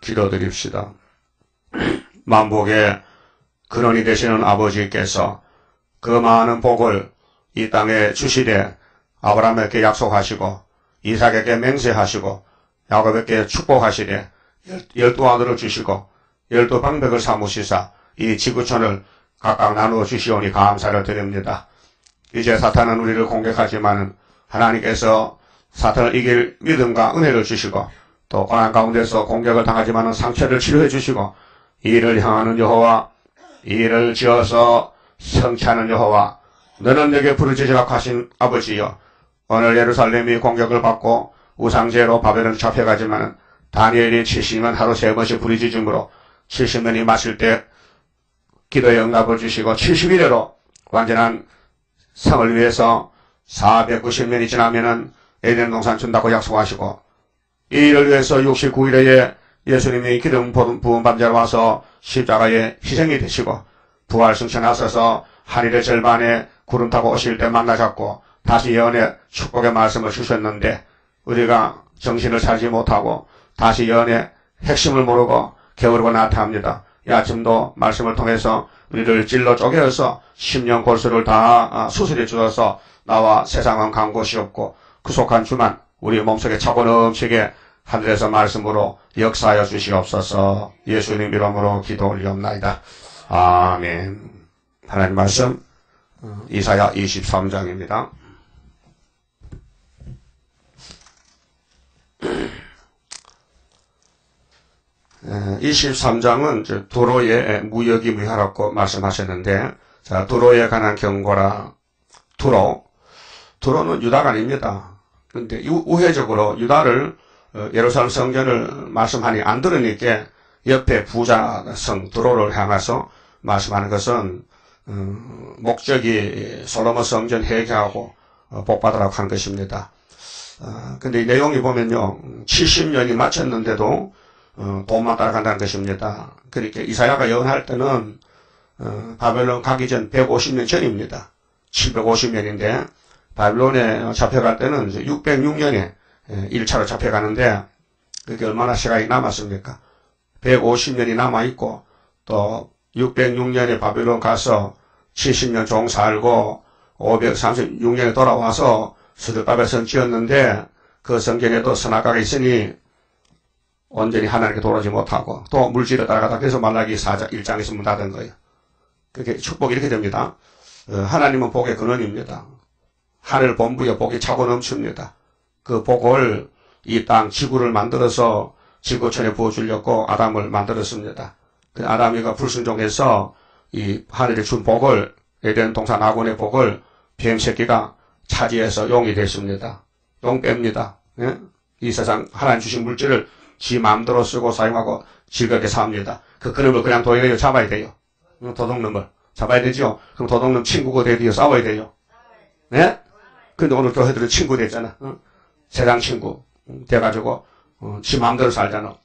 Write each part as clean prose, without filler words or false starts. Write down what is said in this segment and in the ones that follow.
기도드립시다. 만복의 근원이 되시는 아버지께서 그 많은 복을 이 땅에 주시되 아브라함에게 약속하시고 이삭에게 맹세하시고 야곱에게 축복하시되 12아들을 주시고 12방백을 삼으시사 이 지구촌을 각각 나누어 주시오니 감사를 드립니다. 이제 사탄은 우리를 공격하지만 하나님께서 사탄을 이길 믿음과 은혜를 주시고 또 고난 가운데서 공격을 당하지만 상처를 치료해 주시고 이 일을 향하는 여호와, 이 일을 지어서 성취하는 여호와, 너는 내게 부르짖으라 하신 아버지여, 오늘 예루살렘이 공격을 받고 우상제로 바벨론 잡혀가지만 다니엘이 70년 하루 3번씩 부르짖음으로 70년이 마실 때 기도의 응답을 주시고 70일에로 완전한 성을 위해서 490년이 지나면은 에덴 동산 준다고 약속하시고 이 일을 위해서 69일에 예수님이 기름 부은 밤자로 와서 십자가에 희생이 되시고 부활 승천하셔서 하늘의 절반에 구름 타고 오실 때 만나셨고 다시 예언의 축복의 말씀을 주셨는데 우리가 정신을 차리지 못하고 다시 예언의 핵심을 모르고 게으르고 나타납니다. 이 아침도 말씀을 통해서 우리를 찔러 쪼개어서 심령 골수를 다 수술해 주어서 나와 세상은 간 곳이 없고 구속한 주만 우리 몸속에 차고 넘치게 하늘에서 말씀으로 역사하여 주시옵소서. 예수님 이름으로 기도 올리옵나이다. 아멘. 하나님 말씀 이사야 23장입니다. 에, 23장은 두로의 무역이 무효라고 말씀하셨는데, 자, 두로에 관한 경고라. 두로는 유다가 아닙니다. 근데 우회적으로 유다를 예루살렘 성전을 말씀하니 안 들으니까 옆에 부자성 두로를 향해서 말씀하는 것은 목적이 솔로몬 성전 회개하고 복받으라고 하는 것입니다. 근데 이 내용이 보면요, 70년이 마쳤는데도 돈만 따라간다는 것입니다. 그러니까 이사야가 예언할 때는 바벨론 가기 전 150년 전입니다. 750년인데 바벨론에 잡혀갈 때는 606년에 1차로 잡혀가는데 그게 얼마나 시간이 남았습니까? 150년이 남아있고 또 606년에 바벨론 가서 70년 종 살고 536년에 돌아와서 스룹바벨 성 지었는데 그 성전에도 선악과가 있으니 온전히 하나님께 돌아오지 못하고 또 물질을 따라가다 그래서 말라기 4장 1장에서 문 닫은 거예요. 그게 축복이 이렇게 됩니다. 하나님은 복의 근원입니다. 하늘 본부에 복이 차고 넘칩니다. 그 복을 이 땅 지구를 만들어서 지구촌에 부어주려고 아담을 만들었습니다. 그 아담이가 불순종해서 이 하늘이 준 복을 에덴 동산 아곤의 복을 뱀 새끼가 차지해서 용이 됐습니다. 용 뺍니다. 예? 이 세상 하나님 주신 물질을 지 마음대로 쓰고 사용하고 즐겁게 삽니다. 그 그놈을 그냥 도인에요 잡아야 돼요. 도둑놈을 잡아야 되죠. 그럼 도둑놈 친구가 돼야 싸워야 돼요. 네? 근데 오늘 교회들은 친구 됐잖아. 세상 친구 돼가지고 지 마음대로 살잖아.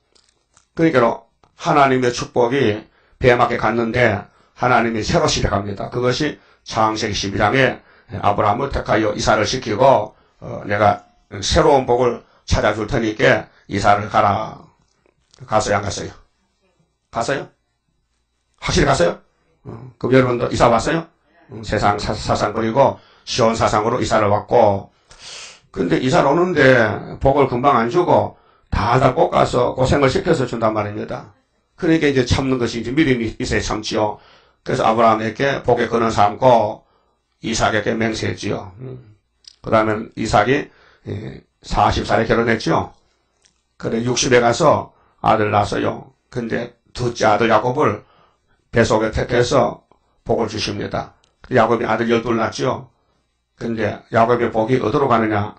그러니까 하나님의 축복이 뱀에게 갔는데 하나님이 새로 시작합니다. 그것이 창세기 12장에 아브라함을 택하여 이사를 시키고 내가 새로운 복을 찾아줄 테니까 이사를 가라. 갔어요 안 갔어요? 갔어요? 확실히 갔어요? 그럼 여러분도 이사 왔어요? 세상 사상 버리고 시온 사상으로 이사를 왔고 근데 이사를 오는데 복을 금방 안 주고 달달 볶아서 고생을 시켜서 준단 말입니다. 그러니까 이제 참는 것이 이제 믿음이 있어야 참지요. 그래서 아브라함에게 복의 근원 삼고 이삭에게 맹세했지요. 그 다음에 이삭이 40살에 결혼했죠. 그래 60에 가서 아들 낳았어요. 근데 둘째 아들 야곱을 뱃속에 택해서 복을 주십니다. 야곱이 아들 12을 낳았죠. 근데 야곱의 복이 어디로 가느냐?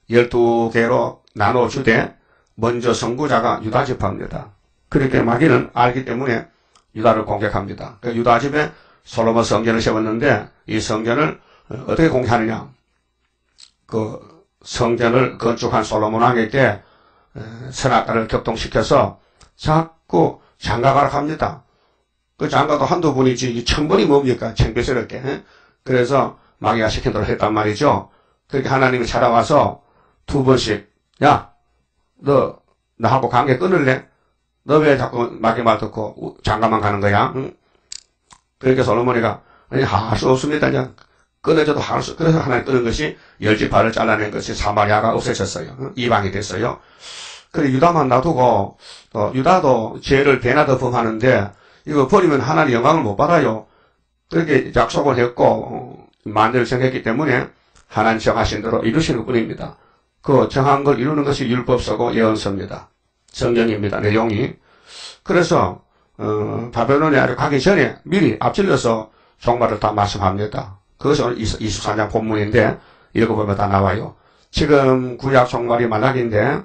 12개로 나눠 주되 먼저 선구자가 유다 지파입니다. 그렇게 마귀는 알기 때문에 유다를 공격합니다. 그 유다 집에 솔로몬 성전을 세웠는데 이 성전을 어떻게 공격하느냐? 그 성전을 건축한 솔로몬 왕에게 선악과를 격동시켜서 자꾸 장가가라 합니다. 그 장가도 한두 분이지 1000번이 뭡니까? 창피스럽게. 그래서 마귀가 시킨 대로 했단 말이죠. 그렇게 하나님이 찾아와서 2번씩 야, 너 나하고 관계 끊을래? 너 왜 자꾸 마귀 말 듣고 장가만 가는 거야? 응? 그러니까 솔로몬이가 아니 할 수 없습니다. 그냥 끊어져도 할 수. 그래서 하나님 끊은 것이 열지파를 잘라낸 것이 사마리아가 없어졌어요. 응? 이방이 됐어요. 그래 유다만 놔두고 유다도 죄를 배나 더 범하는데 이거 버리면 하나님 영광을 못 받아요. 그렇게 약속을 했고 만대를 정했기 때문에 하나님 정하신 대로 이루시는 것 뿐입니다. 그 정한 걸 이루는 것이 율법서고 예언서입니다. 성경입니다. 내용이. 그래서 바벨론에 가기 전에 미리 앞질러서 종말을 다 말씀합니다. 그것이 오늘 23장 본문인데 읽어보면 다 나와요. 지금 구약 종말이 말라기인데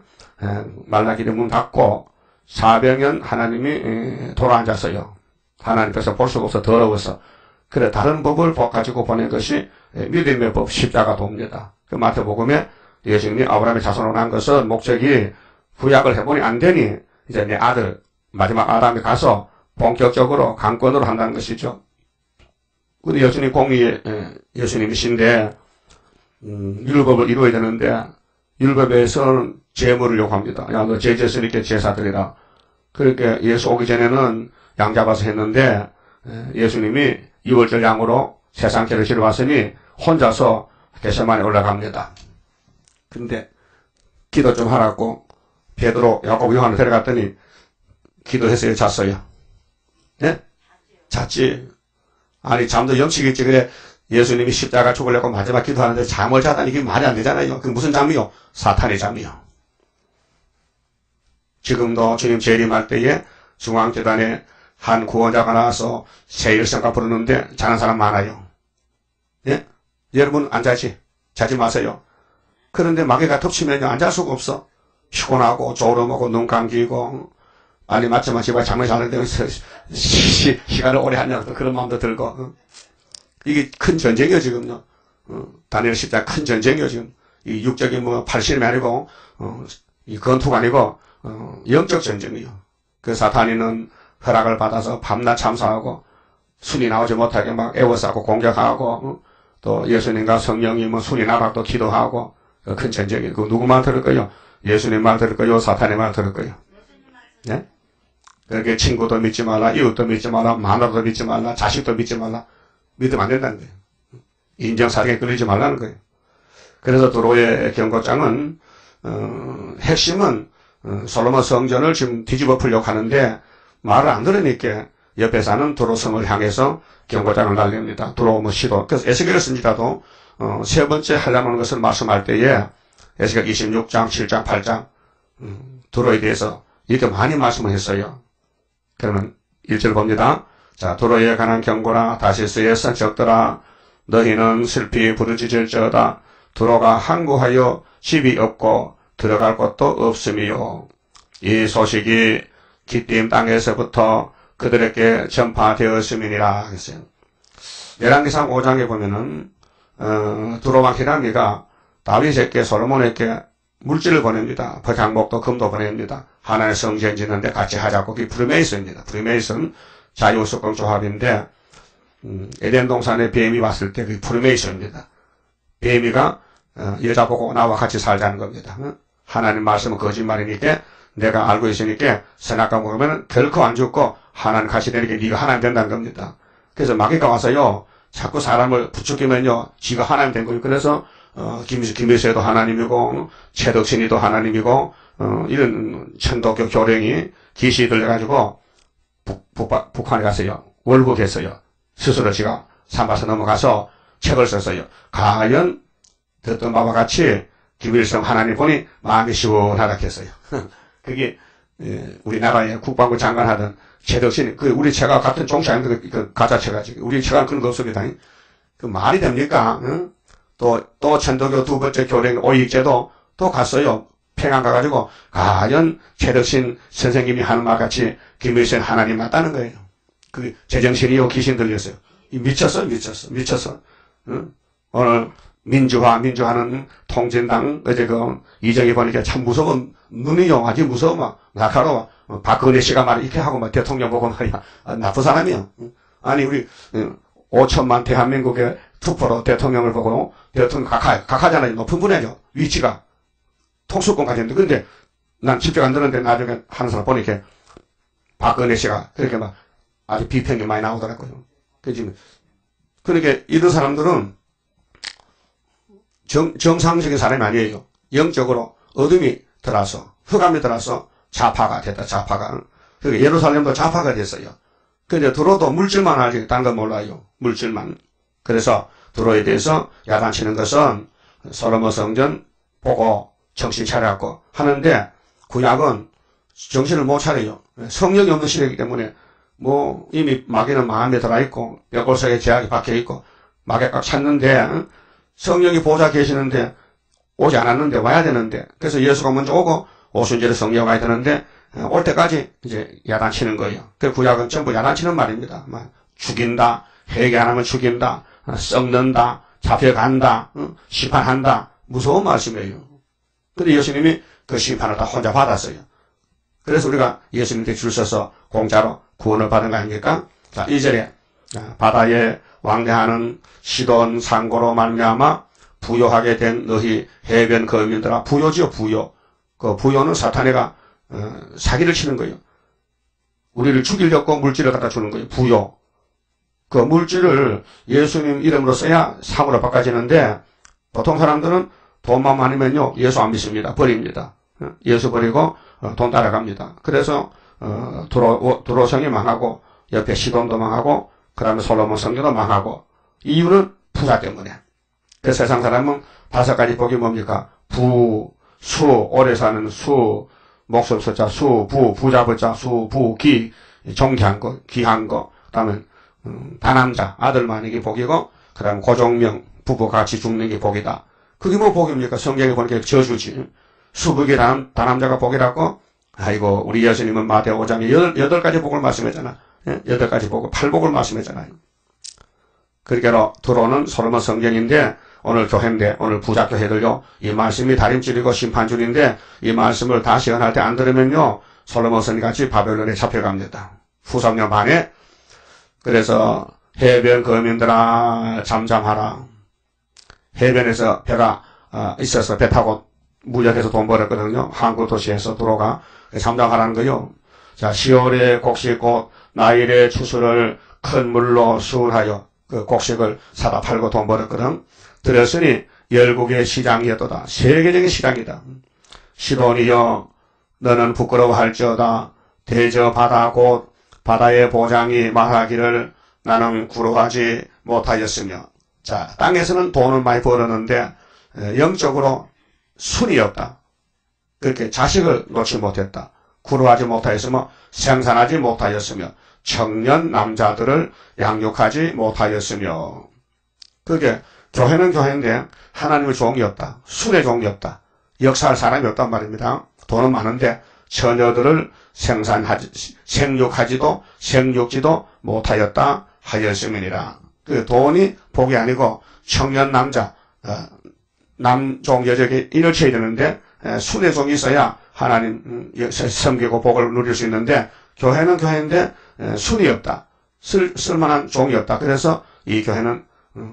말라기를 문 닫고 400년 하나님이 돌아앉았어요. 하나님께서 볼 수가 없어 더러워서. 그래 다른 법을 가지고 보낸 것이 믿음의 법 십자가 도입니다. 그 마태복음에 예수님이 아브라함의 자손으로 난 것은 목적이 구약을 해보니 안 되니 이제 내 아들 마지막 아담이 가서 본격적으로 강권으로 한다는 것이죠. 근데 예수님 공의 예수님이신데 율법을 이루어야 되는데 율법에서는 제물을 요구합니다. 야 너 제졌으니까 제사 드리라. 그렇게 예수 오기 전에는 양 잡아서 했는데 예수님이 2월절 양으로 세상 죄를 지러 왔으니 혼자서 겟세마네에 올라갑니다. 근데 기도 좀 하라고 베드로, 야고보, 요한을 데려갔더니 기도했어요, 잤어요? 네? 잤지. 아니 잠도 영치겠지. 그래 예수님이 십자가 죽으려고 마지막 기도하는데 잠을 자다니 이게 말이 안 되잖아요. 그 무슨 잠이요? 사탄의 잠이요. 지금도 주님 재림할 때에 중앙재단에 한 구원자가 나와서 세일성가 부르는데 자는 사람 많아요. 예? 여러분 안 자지? 자지 마세요. 그런데 마귀가 덮치면요 안 잘 수가 없어. 피곤하고 졸음하고 눈 감기고 아니 맞지만 제발 잠을 자는데 시간을 오래 하냐고 그런 마음도 들고 이게 큰 전쟁이요 지금요. 다니엘 10장 큰 전쟁이요 지금. 이 육적인 뭐 팔씨름이 아니고 이 건투가 아니고 영적 전쟁이요. 그 사탄이는 허락을 받아서 밤낮 참사하고 순이 나오지 못하게 막 애워싸고 공격하고 또 예수님과 성령이 뭐 순이 나가도 기도하고 큰 전쟁이에요. 그 누구 말 들을 거요? 예수님 말 들을 거요? 사탄의 말 들을 거요? 네? 그렇게 친구도 믿지 말라, 이웃도 믿지 말라, 마누라도 믿지 말라, 자식도 믿지 말라. 믿으면 안 된다는 거예요. 인정사정에 끌리지 말라는 거예요. 그래서 도로의 경고장은 핵심은 솔로몬 성전을 지금 뒤집어 풀려고 하는데 말을 안 들으니까 옆에 사는 도로성을 향해서 경고장을 날립니다. 도로 뭐 시도. 그래서 에스겔을 씁니다도 세 번째 하려는 고 것을 말씀할 때에 에스겔 26장, 7장, 8장 도로에 대해서 이렇게 많이 말씀을 했어요. 그러면 1절 봅니다. 자, 도로에 관한 경고라. 다시스에서 적더라. 너희는 슬피 부르짖을지어다. 도로가 항구하여 집이 없고 들어갈 곳도 없음이요. 이 소식이 기띔 땅에서부터 그들에게 전파되었음이니라 했어요. 열왕기상 5장에 보면은 두로왕 히람이가 다윗에게 솔로몬에게 물질을 보냅니다. 백향목도 금도 보냅니다. 하나의 성전 짓는데 같이 하자고. 그게 프리메이슨입니다. 프리메이슨 자유수권 조합인데 에덴 동산에 뱀이 왔을 때 그게 프리메이슨입니다. 뱀이가 여자 보고 나와 같이 살자는 겁니다. 하나님 말씀은 거짓말이니까 내가 알고 있으니까 선악과 먹으면 결코 안 죽고 하나님 같이 되니까 네가 하나님 된다는 겁니다. 그래서 마귀가 와서요 자꾸 사람을 부추기면요 지가 하나님 된 거예요. 그래서 김일세도 하나님이고 최덕신이도 하나님이고 이런 천도교 교령이 기시 들려가지고 북한에 갔어요. 월북했어요. 스스로 지가 삼바서 넘어가서 책을 썼어요. 과연 듣던 바와 같이 김일성 하나님 보니 마음이 시원하다 했어요. 그게 우리나라의 국방부 장관 하던 최덕신, 그 우리 체가 같은 종치 아닌데 그 가짜체가 지금 우리 체가 그런 거 없습니다. 그 말이 됩니까? 응? 또 천도교 두 번째 교령 오익제도 또 갔어요. 평양 가가지고 과연 최덕신 선생님이 하는 말 같이 김일성 하나님 맞다는 거예요. 그 제정신이요 귀신 들렸어요. 미쳤어. 응? 오늘 민주화는 통진당 어제 그 이정희 보니까 참 무서운 눈이요 아주 무서워 막 날카로워. 박근혜 씨가 말을 이렇게 하고 막 대통령 보고 말이야 나쁜 사람이요. 아니 우리 5천만 대한민국의 투표로 대통령을 보고 대통령 각하잖아요. 높은 분야죠. 위치가 통수권까지 했는데 근데 난 집중 안 되는데 나중에 하는 사람 보니까 박근혜 씨가 그렇게 막 아주 비평이 많이 나오더라고요. 그러니까 이런 사람들은 정상적인 사람이 아니에요. 영적으로 어둠이 들어서, 흑암이 들어서 좌파가 됐다, 좌파가. 그러니까 예루살렘도 좌파가 됐어요. 근데 두로도 물질만 알지, 딴 건 몰라요. 물질만. 그래서 두로에 대해서 야단치는 것은 솔로몬 성전 보고 정신 차려갖고 하는데, 구약은 정신을 못 차려요. 성령이 없는 시대이기 때문에, 뭐, 이미 마귀는 마음에 들어있고, 벽골 속에 제약이 박혀있고, 마귀 꽉 찼는데, 성령이 보좌 계시는데, 오지 않았는데, 와야 되는데, 그래서 예수가 먼저 오고, 오순절에 성령 와야 되는데, 올 때까지 이제 야단치는 거예요. 그 구약은 전부 야단치는 말입니다. 막 죽인다, 회개 안 하면 죽인다, 썩는다, 잡혀간다, 심판한다. 무서운 말씀이에요. 근데 예수님이 그 심판을 다 혼자 받았어요. 그래서 우리가 예수님께 줄 서서 공짜로 구원을 받은 거 아닙니까? 자, 2절에 바다에 왕래하는 시돈 상고로 말미암아 부요하게 된 너희 해변 거민들아. 부요지요, 부요. 그 부요는 사탄이가 사기를 치는 거예요. 우리를 죽이려고 물질을 갖다 주는 거예요. 부요. 그 물질을 예수님 이름으로 써야 상으로 바꿔지는데, 보통 사람들은 돈만 많으면요 예수 안 믿습니다. 버립니다. 예수 버리고 돈 따라갑니다. 그래서 두로성이 망하고 옆에 시돈도 망하고 그 다음에 솔로몬 성전도 망하고. 이유는 부자 때문에. 그 세상 사람은 5가지 복이 뭡니까? 부, 수, 오래 사는 수, 목숨 숫자, 수, 부, 부자 부자, 수, 부, 기, 존귀한 거, 귀한 거. 그 다음에 다남자, 아들 많은 게 복이고, 그 다음에 고종명, 부부 같이 죽는 게 복이다. 그게 뭐 복입니까? 성경에 보니까 저주지. 수복이 다남자가 복이라고? 아이고, 우리 예수님은 마태오 5장에 8가지 복을 말씀했잖아. 8가지 복을, 8복을 말씀했잖아요. 그러니까 들어오는 솔로몬 성경인데, 오늘 교회인데, 오늘 부자교회들요, 이 말씀이 다림줄이고 심판줄인데, 이 말씀을 다 시연할 때 안 들으면요, 솔로몬 성같이 바벨론에 잡혀갑니다. 후 3년 반에. 그래서 해변 거민들아 잠잠하라. 해변에서 배가 있어서 배 타고 무역해서 돈 벌었거든요. 항구 도시에서 들어가 잠잠하라는 거요. 자, 시월에 곡식 곧 나일의 추수를 큰 물로 수울하여 그 곡식을 사다 팔고 돈 벌었거든. 들었으니 열국의 시장이었도다. 세계적인 시장이다. 시돈이여 너는 부끄러워할지어다. 대저 바다 곧 바다의 보장이 말하기를 나는 구루하지 못하였으며. 자, 땅에서는 돈을 많이 벌었는데 영적으로 순이 없다. 그렇게 자식을 놓지 못했다. 구루하지 못하였으며 생산하지 못하였으며 청년 남자들을 양육하지 못하였으며. 그게 교회는 교회인데 하나님의 종이 없다. 순의 종이 없다. 역사할 사람이 없단 말입니다. 돈은 많은데 처녀들을 생육하지도 생육지도 못하였다 하였음이니라. 그 돈이 복이 아니고 청년 남자, 남종 여종이 일을 쳐야 되는데 순의 종이 있어야 하나님 섬기고 복을 누릴 수 있는데, 교회는 교회인데 순이 없다. 쓸만한 종이 없다. 그래서 이 교회는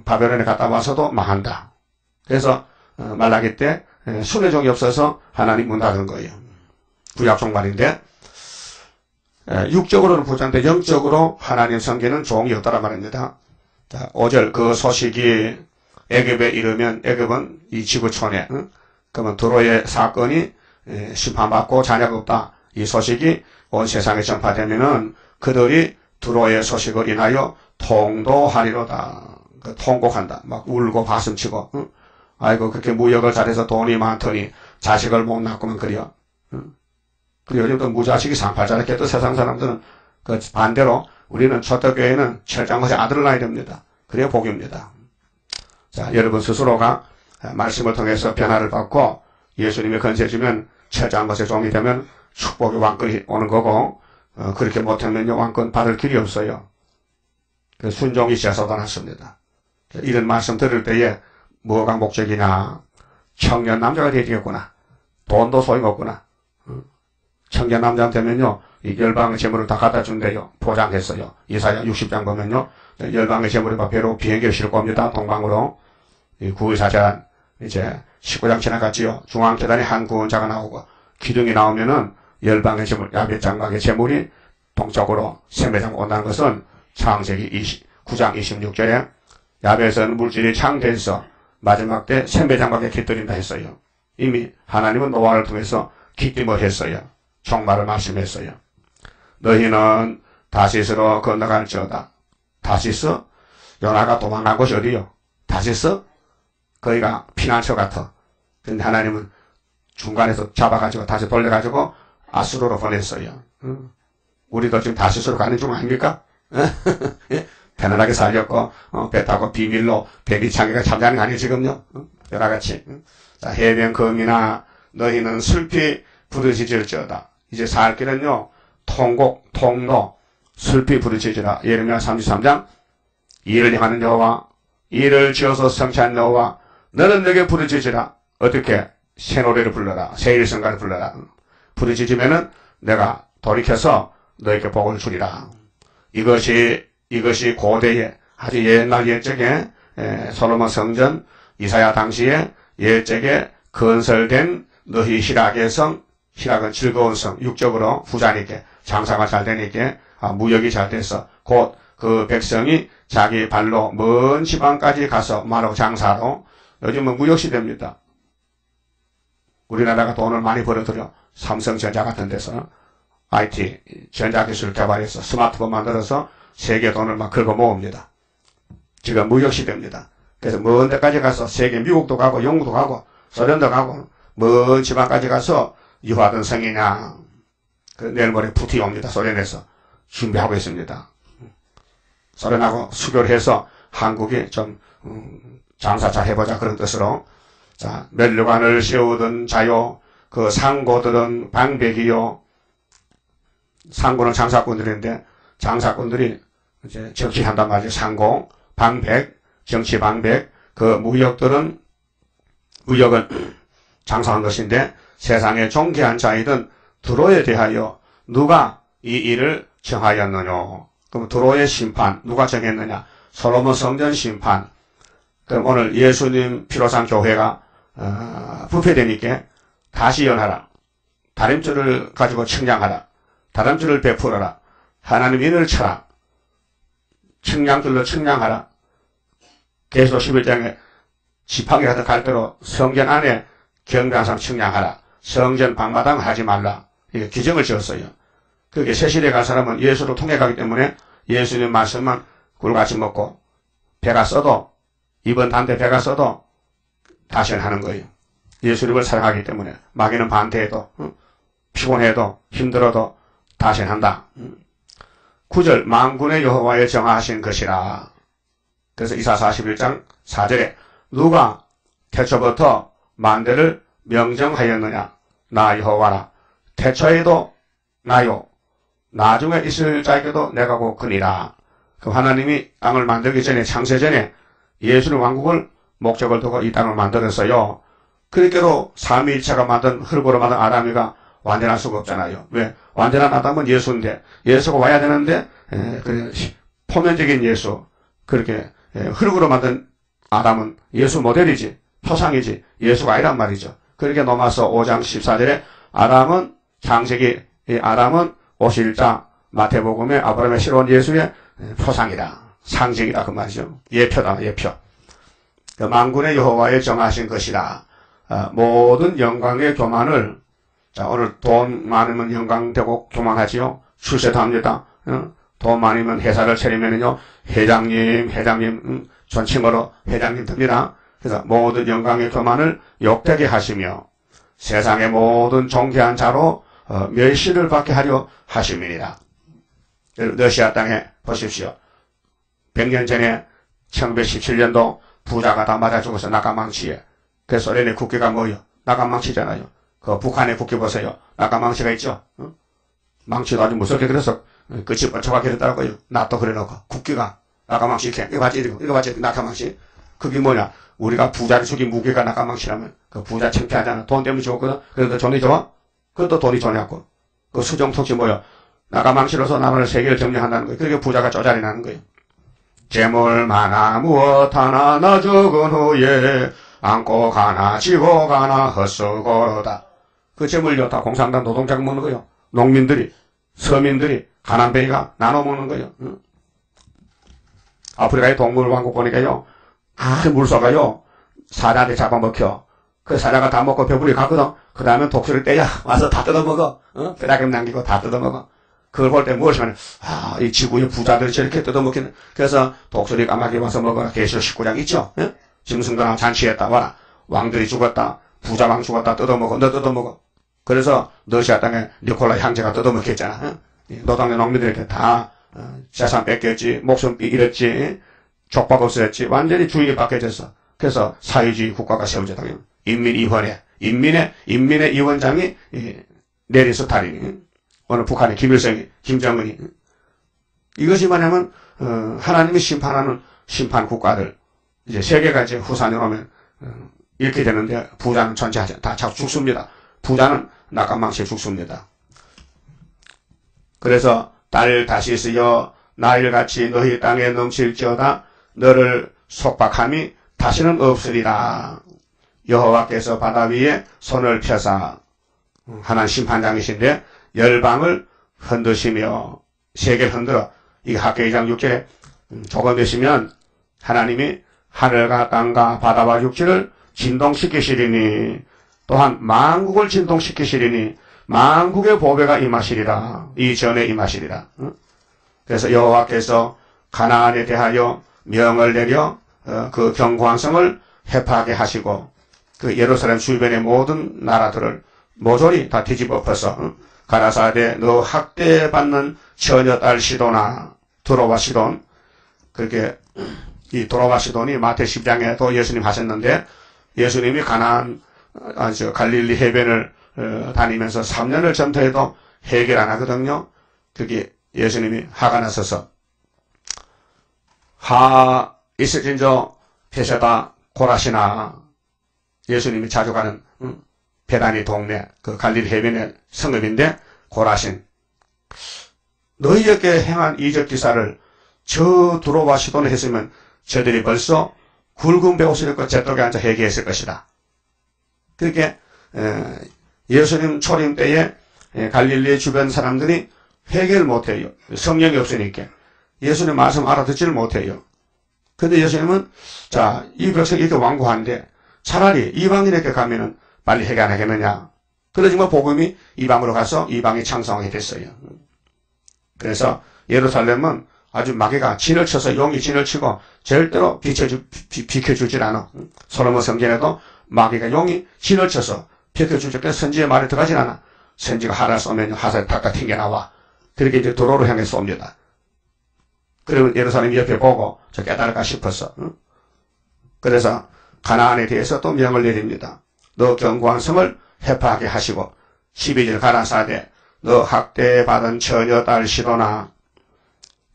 바벨론에 갔다 와서도 망한다. 그래서 말라기 때 순의 종이 없어서 하나님 문 닫은 거예요. 구약 종말인데, 육적으로는 부자인데 영적으로 하나님 섬기는 종이 없다란 말입니다. 자, 5절 그 소식이 애굽에 이르면, 애굽은 이 지구촌에, 그러면 드로의 사건이 심판받고 자녀가 없다. 이 소식이 온 세상에 전파되면은 그들이 드로의 소식을 인하여 통도하리로다. 통곡한다. 막 울고 가슴치고, 아이고 그렇게 무역을 잘해서 돈이 많더니 자식을 못 낳고만 그려. 그리고 요즘도 무자식이 상팔자렇게 또 세상 사람들은 그 반대로 우리는 초대교회는 철장것의 아들을 낳아야 됩니다. 그래야 복입니다. 자, 여러분 스스로가 말씀을 통해서 변화를 받고 예수님의 건세주면 철장것의 종이 되면 축복의 왕권이 오는 거고, 그렇게 못하면요 왕권 받을 길이 없어요. 그 순종이 제소도 났습니다. 이런 말씀 들을 때에 뭐가 목적이냐, 청년 남자가 되겠구나, 돈도 소용없구나. 청년 남자 되면요 이 열방의 재물을 다 갖다 준대요. 보장했어요. 이사야 60장 보면요 열방의 재물을 막 배로 비행기를 싣고 옵니다. 동방으로. 이 구의사전 이제 19장 지나갔지요. 중앙재단에 한 구원자가 나오고 기둥이 나오면은 열방의 재물, 야벳 장막의 재물이 동쪽으로 셈배장 온다는 것은 창세기 9장 26절에 야베에서는 물질이 창대해서 마지막 때 셈배장밖에 깃들인다 했어요. 이미 하나님은 노아를 통해서 기쁨을 했어요. 종말을 말씀했어요. 너희는 다시스로 건너갈지어다. 다시스? 요나가 도망간 곳이 어디요? 다시스? 거기가 피난처 같아. 근데 하나님은 중간에서 잡아가지고 다시 돌려가지고 아수르로 보냈어요. 우리도 지금 다시스로 가는 중 아닙니까? 편안하게 살렸고 배 타고 비밀로 배기창기가 잠자는 거 아니에요 지금요? 여러같이. 자, 해변검이나 너희는 슬피 부르짖을지어다. 이제 살 길은요 통곡, 통로, 슬피 부르짖으라. 예레미야 33장 이를 행하는 여호와, 이를 지어서 성취한 여호와, 너는 내게 부르짖으라. 어떻게? 새 노래를 불러라. 새 일성가를 불러라. 부르짖으면은 내가 돌이켜서 너에게 복을 주리라. 이것이 고대에 아주 옛날 옛적에 솔로몬 성전 이사야 당시에 옛적에 건설된 너희 희락의 성, 희락은 즐거운 성, 육적으로 부자니까 장사가 잘 되니까 무역이 잘 돼서 곧 그 백성이 자기 발로 먼 지방까지 가서 말하고 장사로 요즘은 무역시대입니다. 우리나라가 돈을 많이 벌어들여 삼성전자 같은 데서 IT 전자기술 개발해서 스마트폰 만들어서 세계 돈을 막 긁어 모읍니다. 지금 무역시대입니다. 그래서 먼 데까지 가서 세계 미국도 가고 영국도 가고 소련도 가고 먼 지방까지 가서 유화된 성이냐 그 내일 모레 푸틴이 옵니다. 소련에서 준비하고 있습니다. 소련하고 수교를 해서 한국이 좀 장사 잘 해보자 그런 뜻으로 자 면류관을 세우던 자요 그 상고들은 방백이요 상고는 장사꾼들인데 장사꾼들이 이제 정치한단 말이죠. 상고, 방백, 정치 방백 그 무역은 장사한 것인데 세상에 존귀한 자이든 드로에 대하여 누가 이 일을 정하였느냐. 그럼 드로의 심판 누가 정했느냐. 솔로몬 성전 심판. 그럼 오늘 예수님 피로상 교회가 부패되니까 다시 연하라. 다림줄을 가지고 측량하라. 다림줄을 베풀어라. 하나님 인을 쳐라. 측량줄로 측량하라. 계시록 11장에 지팡이 같은 갈대로 성전 안에 경배항상 측량하라. 성전 방마당 하지 말라. 이게 규정을 지었어요. 그게 세실에 갈 사람은 예수를 통해 가기 때문에 예수님 말씀만 꿀같이 먹고 배가 써도 이번 단대 배가 써도 다시는 하는 거예요. 예수님을 사랑하기 때문에 마귀는 반대해도 피곤해도 힘들어도 다시는 한다. 9절 만군의 여호와의 정하신 것이라. 그래서 이사 41장 4절에 누가 태초부터 만대를 명정하였느냐. 나 여호와라. 태초에도 나요. 나중에 있을 자에게도 내가 곧 그니라. 그 하나님이 땅을 만들기 전에 창세전에 예수님 왕국을 목적을 두고 이 땅을 만들었어요. 그러니까로 삼위일체가 만든 흙으로 만든 아담이가 완전할 수가 없잖아요. 왜? 완전한 아담은 예수인데 예수가 와야 되는데 포면적인 예수 그렇게 흙으로 만든 아담은 예수 모델이지 표상이지 예수가 아니란 말이죠. 그렇게 넘어서 5장 14절에 아담은 창세기 아담은 오실자 마태복음의 아브라함의 새로운 예수의 표상이다. 상징이다 그 말이죠. 예표다 예표. 그 만군의 여호와의 정하신 것이다. 모든 영광의 교만을 자 오늘 돈 많으면 영광되고 교만하지요. 출세도 합니다. 돈 많으면 회사를 차리면은요 회장님 존칭으로 회장님 됩니다. 그래서 모든 영광의 교만을 욕되게 하시며 세상의 모든 존귀한 자로 멸시를 받게 하려 하심이니라. 러시아 땅에 보십시오. 100년 전에 1917년도 부자가 다 맞아 죽어서 나가망치에 그 소련의 국기가 뭐요? 나가망치잖아요. 그 북한의 국기 보세요. 나가망치가 있죠. 망치도 아주 무섭게 그래서 끝이 뻗쳐가게 됐다고요. 나도 그래놓고 국기가 나가망치 이거 봤지 나가망치. 그게 뭐냐? 우리가 부자를 죽인 무게가 나가망치라면 그 부자 창피하잖아. 돈 때문에 죽었거든. 그래도 돈이 좋아? 그것도 돈이 좋냐고. 그 수정톡이 뭐야? 나가망치로서 나라를 세계를 정리한다는 거예요. 그게 부자가 쪼자리 나는 거예요. 재물 많아 무엇 하나 나 죽은 후에 안고 가나 지고 가나 헛수고로다. 그 재물요 다 공산당 노동자가 먹는 거예요. 농민들이 서민들이 가난뱅이가 나눠 먹는 거예요. 아프리카의 동물왕국 보니까요, 물소가요, 사자한테 잡아먹혀. 그 사자가 다 먹고 배부리 갔거든. 그 다음에 독수리를 떼야 와서 다 뜯어먹어. 뼈다귀 남기고 다 뜯어먹어. 그걸 볼 때 무엇이 면 이 지구의 부자들이 저렇게 뜯어먹히는. 그래서 독수리 까마귀 와서 먹어라. 계시록 19장 있죠? 짐승들아 잔치했다. 와라. 왕들이 죽었다. 부자왕 죽었다. 뜯어먹어. 너 뜯어먹어. 그래서 러시아 땅에 니콜라이 형제가 뜯어먹혔잖아. 노동의 농민들에게 다 재산 뺏겼지. 목숨 잃었지. 족박 없어졌지. 완전히 주의에 바뀌어졌어. 그래서 사회주의 국가가 세워졌다. 인민위원회. 인민의 위원장이 내리 스탈린이. 오늘 북한의 김일성이, 김정은이. 이것이 뭐냐면, 하나님이 심판하는 심판 국가들. 이제 세계가 이제 후산에 오면, 이렇게 되는데, 부자는 존재하지, 다 죽습니다. 부자는 낙관망치에 죽습니다. 그래서, 딸 다시스여, 나일같이 너희 땅에 넘칠지어다, 너를 속박함이 다시는 없으리라. 여호와께서 바다 위에 손을 펴사, 하나님 심판장이신데, 열방을 흔드시며 세계를 흔들어. 이게 학계 2장 6절에 조금 되시면 하나님이 하늘과 땅과 바다와 육지를 진동시키시리니 또한 만국을 진동시키시리니 만국의 보배가 임하시리라. 이전에 임하시리라. 그래서 여호와께서 가나안에 대하여 명을 내려 그 견고한 성을 해파하게 하시고 그 예루살렘 주변의 모든 나라들을 모조리 다 뒤집어 엎어서 가라사대 너 학대받는 처녀딸 시도나 두로와 시돈. 그렇게 이 두로와 시돈이 마태 10장에도 예수님 하셨는데 예수님이 가나안 갈릴리 해변을 다니면서 3년을 전투해도 해결 안 하거든요. 그게 예수님이 화가 나서서 하 이스진저 페세다 고라시나. 예수님이 자주 가는 베다니 동네, 그 갈릴리 해변의 성읍인데, 고라신. 너희에게 행한 이적 기사를 저 두로와 시돈에 했으면 저들이 벌써 굵은 배옷을 입고 잿독에 앉아 회개했을 것이다. 그렇게, 예수님 초림 때에 갈릴리 주변 사람들이 회개를 못해요. 성령이 없으니까. 예수님 말씀 알아듣지를 못해요. 근데 예수님은, 자, 이 백성이 이렇게 완고한데, 차라리 이방인에게 가면은 빨리 회개 안 하겠느냐. 그러지 뭐 복음이 이방으로 가서 이방이 창성하게 됐어요. 그래서 예루살렘은 아주 마귀가 진을 쳐서 용이 진을 치고 절대로 비켜주질 않아. 솔로몬 성전에도 마귀가 용이 진을 쳐서 비켜주지 않게 선지의 말에 들어가진 않아. 선지가 하나 쏘면 화살이 탁탁 튕겨나와. 그렇게 이제 도로로 향해 쏩니다. 그러면 예루살렘 옆에 보고 저 깨달을까 싶었어. 그래서 가나안에 대해서 또 명을 내립니다. 너 견고한 성을 해파하게 하시고 12절 가라사대 너 학대받은 처녀 딸 시도나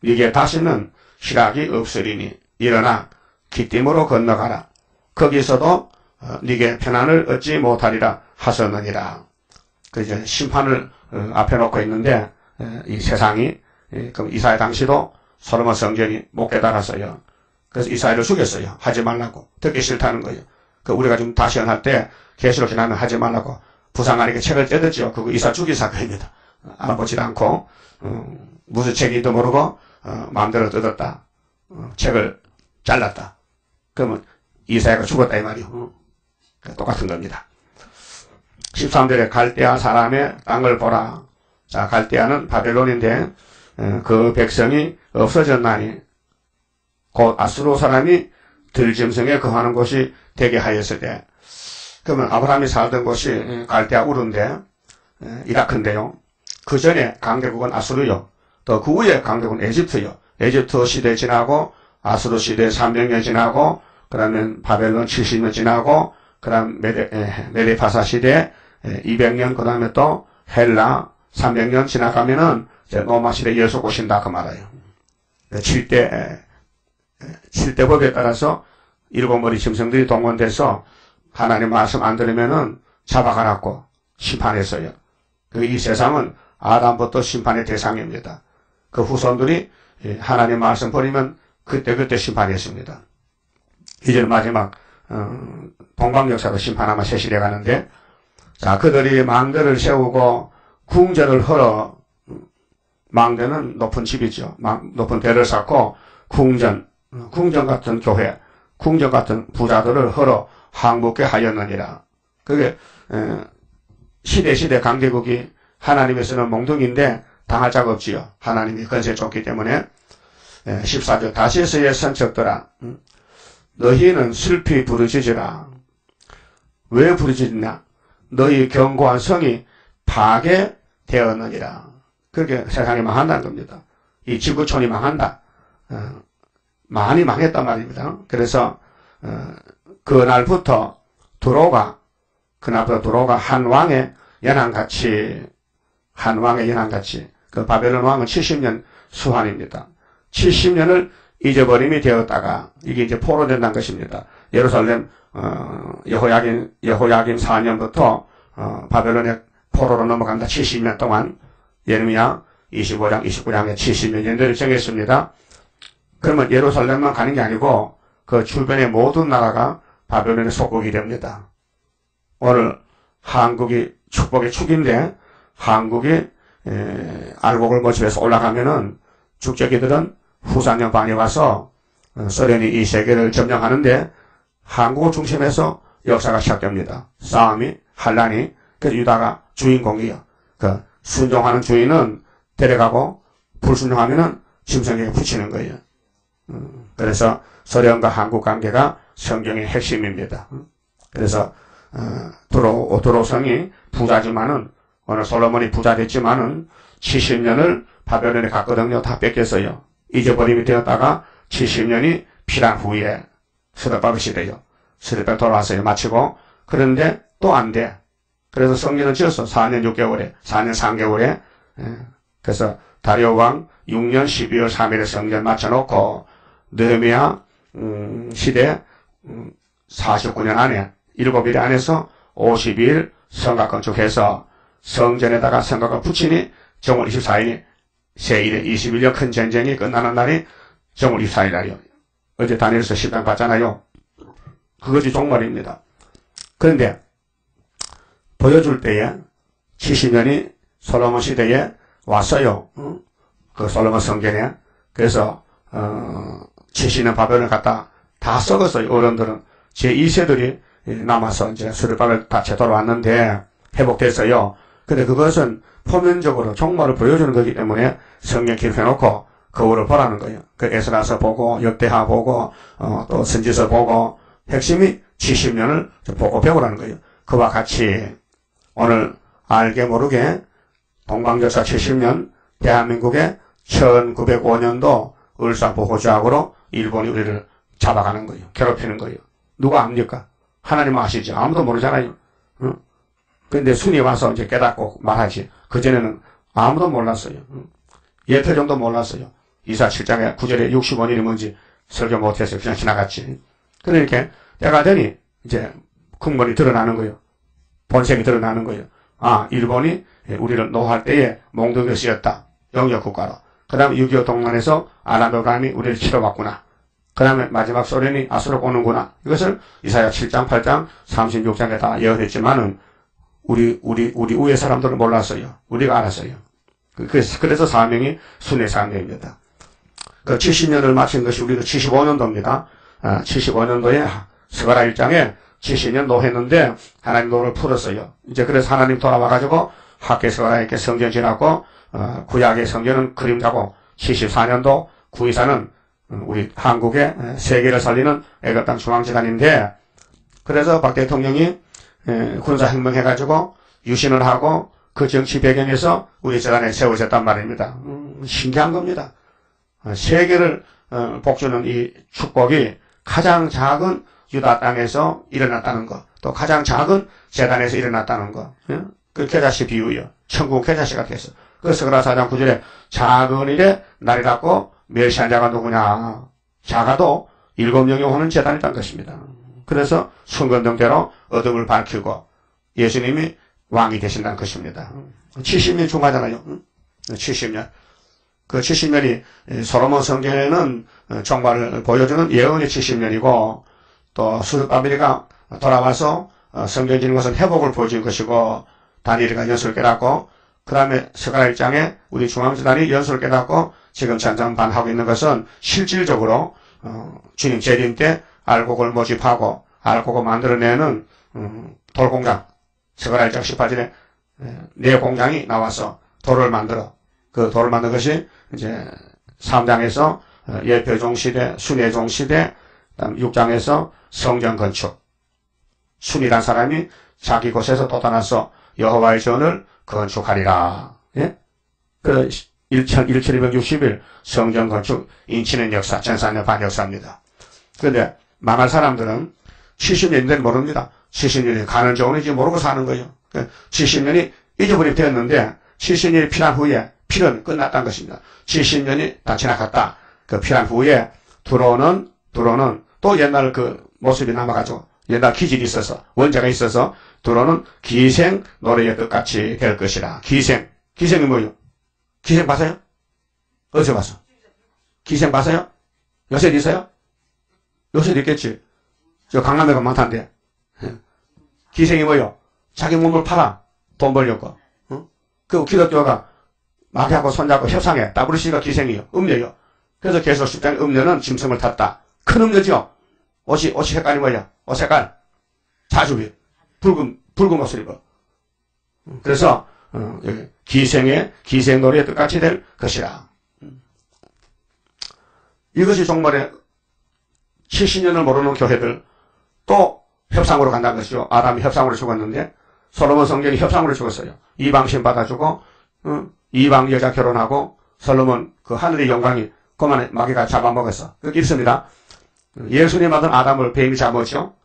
이게 다시는 희락이 없으리니 일어나 기띔으로 건너가라. 거기서도 네게 편안을 얻지 못하리라 하셨느니라. 그 이제 심판을 앞에 놓고 있는데 이 세상이 그럼 이사야 당시도 솔로몬 성전이 못 깨달았어요. 그래서 이사야를 죽였어요. 하지 말라고. 듣기 싫다는 거예요. 그 우리가 좀 다시 연할 때 계시록 지나면 하지 말라고 부상하니까 책을 떼었죠. 그거 이사 죽이 사건입니다. 알아보지도 않고 무슨 책인지도 모르고 마음대로 뜯었다. 책을 잘랐다. 그러면 이사야가 죽었다 이 말이요. 똑같은 겁니다. 13절에 갈대아 사람의 땅을 보라. 자, 갈대아는 바벨론인데 그 백성이 없어졌나니 곧 아수르 사람이 들짐승에 거하는 곳이 되게 하였을 때. 그러면 아브라함이 살던 곳이 갈대아 우르인데 이라크인데요. 그 전에 강대국은 아수르요. 또 그 후에 강대국은 에집트요. 에집트 시대 지나고 아수르 시대 300년 지나고 그러면 바벨론 70년 지나고 그다음 메데파사 시대 200년 그다음에 또 헬라 300년 지나가면은 이제 로마 시대 예수 오신다 그 말이에요. 7대 법에 따라서 일곱 머리 짐승들이 동원돼서 하나님 말씀 안 들으면은 잡아가라고 심판했어요. 이 세상은 아담부터 심판의 대상입니다. 그 후손들이 하나님 말씀 버리면 그때 심판했습니다. 이제 마지막 동방 역사로 심판 아마 세실해 가는데, 자, 그들이 망대를 세우고 궁전을 헐어 망대는 높은 집이죠. 높은 대를 쌓고 궁전 같은 교회, 궁전 같은 부자들을 허러 항복케 하였느니라. 그게 시대 강대국이 하나님에서는 몽둥인데 당할 자가 없지요. 하나님이 건세 줬기 때문에. 14절 다시스의 선척들아 너희는 슬피 부르짖으라. 왜 부르짖냐? 너희 견고한 성이 파괴되었느니라. 그렇게 세상이 망한다는 겁니다. 이 지구촌이 망한다. 많이 망했단 말입니다. 그래서 그날부터 두로가 한 왕의 연한같이 그 바벨론 왕은 70년 수환입니다. 70년을 잊어버림이 되었다가 이게 이제 포로된다는 것입니다. 예루살렘 여호야긴 4년부터 바벨론의 포로로 넘어간다. 70년 동안 예레미야 25장 29장에 70년 연대를 정했습니다. 그러면 예루살렘만 가는 게 아니고 그 주변의 모든 나라가 바벨론의 속국이 됩니다. 오늘 한국이 축복의 축인데 한국이 알곡을 모집해서 올라가면은 축제기들은 후산영 방에 와서 소련이 이 세계를 점령하는데 한국을 중심해서 역사가 시작됩니다. 싸움이 한란이 그래서 유다가 주인공이에요. 그 순종하는 주인은 데려가고 불순종하면은 짐승에게 붙이는 거예요. 그래서 소련과 한국 관계가 성경의 핵심입니다. 그래서 두로성이 부자지만은 오늘 솔로몬이 부자 됐지만은 70년을 바벨론에 갔거든요. 다 뺏겼어요. 잊어버림이 되었다가 70년이 필한 후에 스데바벨 시대요. 스데바벨 돌아왔어요. 마치고 그런데 또 안 돼. 그래서 성전을 지었어. 4년 6개월에 4년 3개월에 그래서 다리오 왕 6년 12월 3일에 성전 마쳐놓고 느헤미야 시대 49년 안에 7일 안에서 52일 성곽 건축해서 성전에다가 성곽을 붙이니 정월 24일이 새1에 21년 큰 전쟁이 끝나는 날이 정월 24일이에요. 어제 다니엘서 10장 봤잖아요. 그것이 종말입니다. 그런데 보여줄 때에 70년이 솔로몬 시대에 왔어요. 그 솔로몬 성전에. 그래서 70년 바벨론을 갖다 다 썩었어요. 어른들은. 제2세들이 남아서 이제 스룹바벨 다 되돌아왔는데 회복됐어요. 근데 그것은 표면적으로 종말을 보여주는 거기 때문에 성경 기록해놓고 거울을 보라는 거예요. 그 에스라서 보고 역대하 보고 또 선지서 보고 핵심이 70년을 보고 배우라는 거예요. 그와 같이 오늘 알게 모르게 동방역사 70년 대한민국의 1905년도 을사보호조약으로 일본이 우리를 잡아가는 거예요. 괴롭히는 거예요. 누가 압니까? 하나님 아시죠? 아무도 모르잖아요. 근데 순이 와서 이제 깨닫고 말하지. 그전에는 아무도 몰랐어요. 예표정도 몰랐어요. 이사 7장에 9절에 65년이 뭔지 설교 못해서 그냥 지나갔지. 그러니까 때가 되니 이제 국문이 드러나는 거예요. 본색이 드러나는 거예요. 아, 일본이 우리를 노할 때에 몽둥이를 쓰였다. 영역국가로. 그 다음에 6.25 동란에서 아랍여감이 우리를 치러왔구나. 그 다음에 마지막 소련이 아수로 오는구나. 이것을 이사야 7장, 8장, 36장에 다 예언했지만은 우리 위에 사람들은 몰랐어요. 우리가 알았어요. 그래서 사명이 순회 사명입니다. 그 70년을 마친 것이 우리가 75년도입니다. 75년도에 스가랴 1장에 70년 노했는데 하나님 노를 풀었어요. 이제 그래서 하나님 돌아와가지고 학계 스가랴에게 성전 지났고 구약의 성전은 그림자고 74년도 구이사는 우리 한국의 세계를 살리는 애국 땅 중앙재단인데 그래서 박 대통령이 군사혁명해가지고 유신을 하고 그 정치 배경에서 우리 재단에 세우셨단 말입니다. 신기한 겁니다. 세계를 복주는 이 축복이 가장 작은 유다 땅에서 일어났다는 것, 또 가장 작은 재단에서 일어났다는 것, 그 계자씨 비유요. 천국 계자씨가 됐어. 그 스가랴 4장 9절에 작은 일에 날이라고 멸시한 자가 누구냐. 작아도 7명이 오는 재단이란 것입니다. 그래서 순건등대로 어둠을 밝히고 예수님이 왕이 되신다는 것입니다. 70년 중하잖아요. 70년. 그 70년이 솔로몬 성전에는 종말을 보여주는 예언이 70년이고 또 스룹바벨이가 돌아와서 성전 짓는 것은 회복을 보여준 것이고 다니엘이가 연수를 깨닫고 그 다음에 스가랴 1장에 우리 중앙재단이 연수를 깨닫고 지금 전전반하고 있는 것은 실질적으로 주님 재림 때 알곡을 모집하고 알곡을 만들어내는 돌공장, 스가랴 1장 18절에 네 공장이 나와서 돌을 만들어 그 돌을 만든 것이 이제 3장에서 예표종 시대, 순회종 시대, 그다음 6장에서 성전 건축. 순이란 사람이 자기 곳에서 또 떠나서 여호와의 전을 건축하리라. 예? 그 1760일 성전 건축 인치는 역사, 전사년 반 역사입니다. 그런데 망할 사람들은 70년대는 모릅니다. 70년이 가는 종인지 모르고 사는 거예요. 70년이 잊어버리게 되었는데 70년이 필요한 후에 필은 끝났다는 것입니다. 70년이 다 지나갔다. 그 필요한 후에 들어오는 또 옛날 그 모습이 남아가지고 옛날 기질이 있어서 원자가 있어서 들어오는 기생 노래의 뜻같이 될 것이라. 기생이 뭐예요? 기생 봤어요? 어디서 봤어? 기생 봤어요? 요새 있어요? 요새 있겠지. 저 강남에가 많다는데. 기생이 뭐예요? 자기 몸을 팔아 돈 벌려고. 그 기독교가 마귀하고 손잡고 협상해. WC가 기생이에요. 음녀예요. 그래서 계속 10장 음녀는 짐승을 탔다. 큰 음녀죠. 옷이 색깔이 뭐야? 옷 색깔 자주비 붉은 옷을 입어. 그래서 기생 노래의 뜻같이 될 것이라. 이것이 종말에 70년을 모르는 교회들 또 협상으로 간다는 것이죠. 아담이 협상으로 죽었는데 솔로몬 성전이 협상으로 죽었어요. 이방신 받아주고 이방 여자 결혼하고 솔로몬 그 하늘의 영광이 그만에 마귀가 잡아먹었어. 그게 있습니다. 예수님 받은 아담을 뱀이 잡았죠.